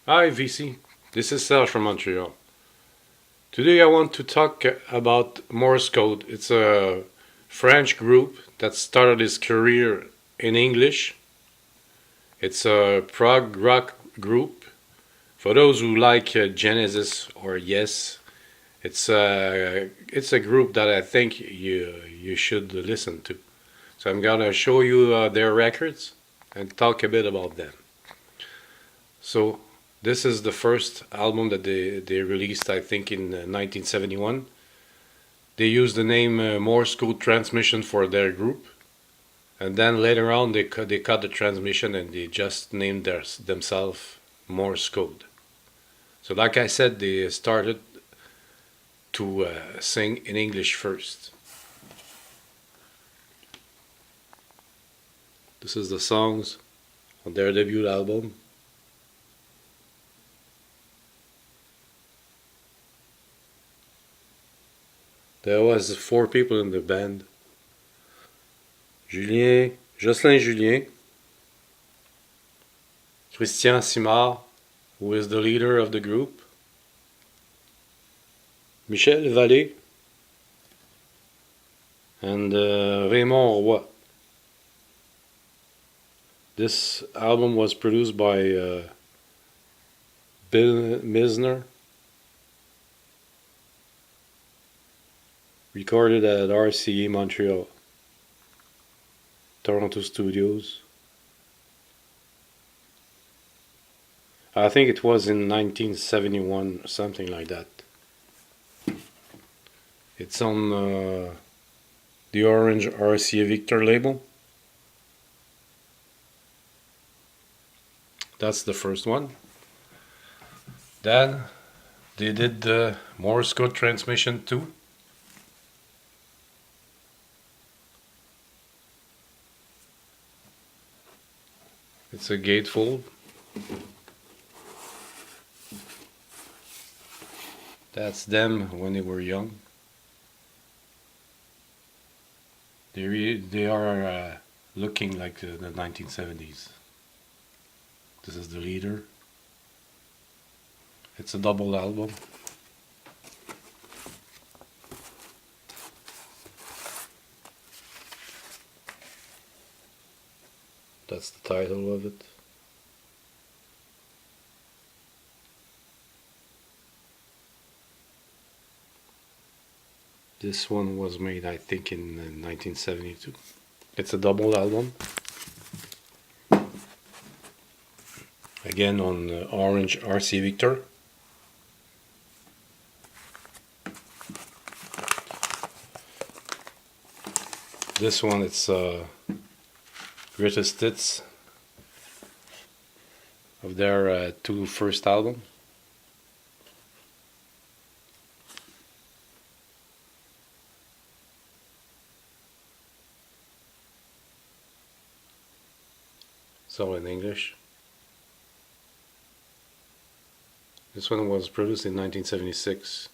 Hi VC, this is Serge from Montreal. Today I want to talk about Morse Code. It's a French group that started its career in English. It's a prog rock group. For those who like Genesis or Yes, it's a group that I think you should listen to. So I'm gonna show you their records and talk a bit about them. So this is the first album that they released, I think, in 1971. They used the name Morse Code Transmission for their group, and then later on they cut the transmission and they just named themselves Morse Code. So, like I said, they started to sing in English first. This is the songs on their debut album. There was four people in the band. Jocelyn Julien, Christian Simard, who is the leader of the group, Michel Vallée, and Raymond Roy. This album was produced by Bill Misner, recorded at RCA Montreal, Toronto Studios. I think it was in 1971 or something like that. It's on the orange RCA Victor label. That's the first one. Then they did the Morse Code Transmission too. It's a gatefold. That's them when they were young. They are looking like the 1970s. This is the leader. It's a double album. That's the title of it. This one was made, I think, in 1972. It's a double album. Again on orange RC Victor. This one, it's greatest hits of their two first album. So in English. This one was produced in 1976.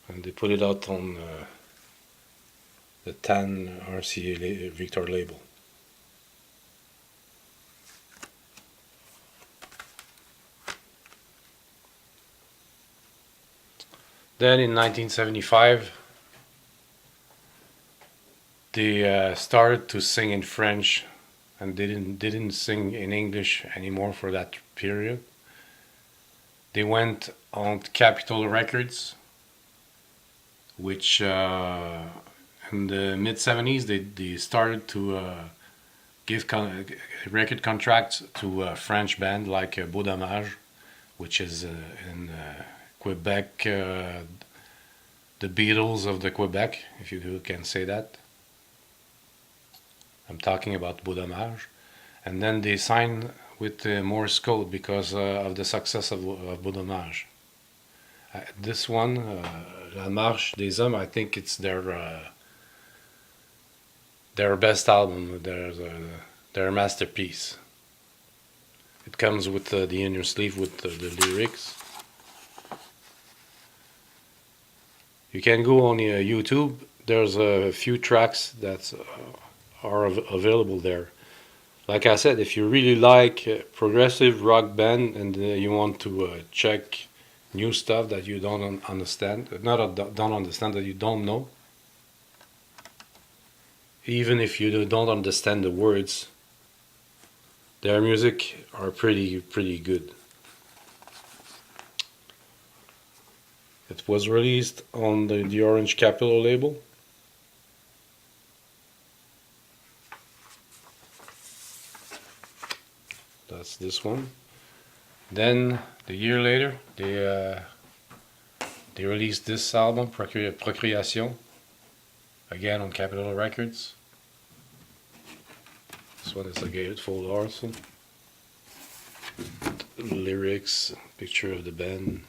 And they put it out on the Tan RCA Victor label. Then in 1975, they started to sing in French, and didn't sing in English anymore for that period. They went on Capitol Records, which in the mid 70s they started to give record contracts to a French band like Beau Dommage, which is in Quebec, the Beatles of the Quebec, if you can say that. I'm talking about Beau Dommage. And then they signed with Morse Code because of the success of Beau Dommage. This one, La Marche des Hommes, I think it's their best album, their masterpiece. It comes with the inner sleeve with the lyrics. You can go on YouTube, there's a few tracks that are available there. Like I said, if you really like progressive rock band and you want to check new stuff that you don't understand, don't understand, that you don't know, even if you don't understand the words, their music are pretty good. It was released on the Orange Capitol label. That's this one. Then the year later, they released this album, Procreation, again on Capitol Records. This one is a gated fold also. Lyrics, picture of the band.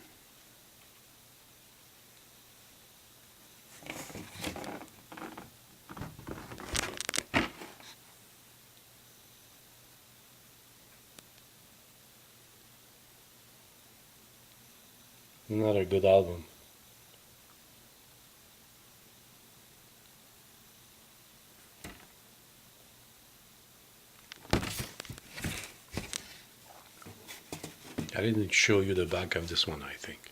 Another good album. I didn't show you the back of this one, I think.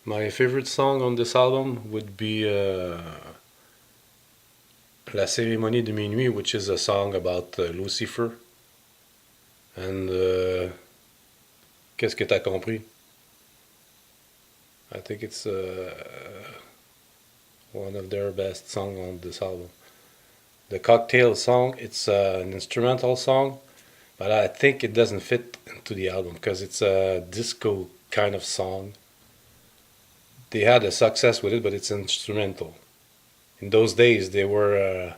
My favorite song on this album would be La Cérémonie de Minuit, which is a song about Lucifer. And Qu'est-ce que t'as compris? I think it's one of their best songs on this album. The Cocktail song, it's an instrumental song, but I think it doesn't fit into the album because it's a disco kind of song. They had a success with it, but it's instrumental. In those days, they were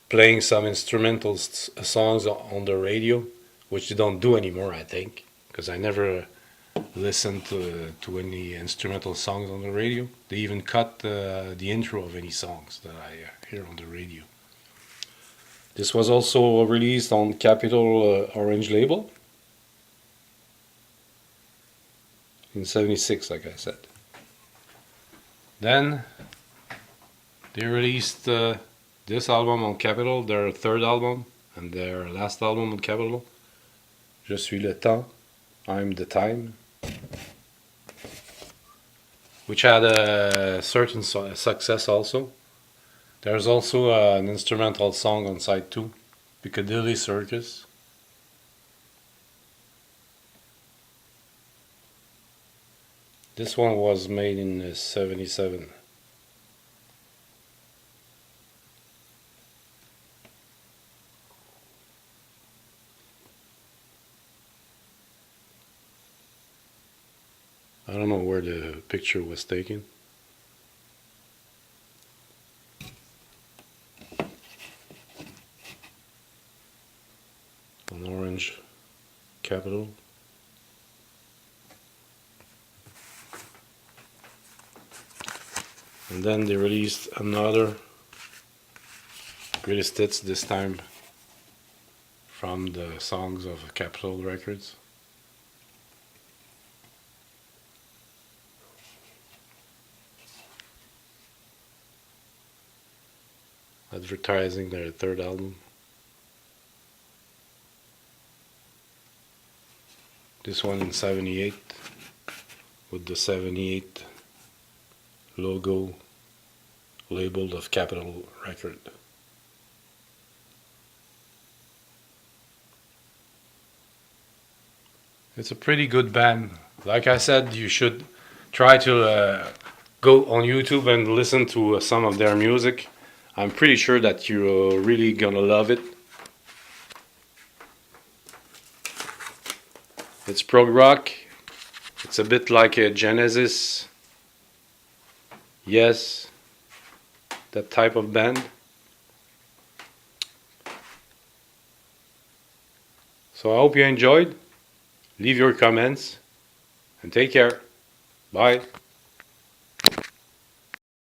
playing some instrumental songs on the radio, which they don't do anymore, I think, because I never listened to any instrumental songs on the radio. They even cut the intro of any songs that I hear on the radio. This was also released on Capitol Orange label in '76, like I said. Then they released this album on Capitol, their third album, and their last album on Capitol, Je suis le temps, I'm the time, which had a certain success also. There's also an instrumental song on side 2, Piccadilly Circus. This one was made in '77. I don't know where the picture was taken. An orange Capitol. And then they released another greatest hits, this time from the songs of Capitol Records. Advertising their third album. This one in '78 with the '78 logo labeled of Capitol Record. It's a pretty good band. Like I said, you should try to go on YouTube and listen to some of their music. I'm pretty sure that you're really gonna love it. It's prog rock. It's a bit like a Genesis. Yes, that type of band. So I hope you enjoyed. Leave your comments and take care. Bye.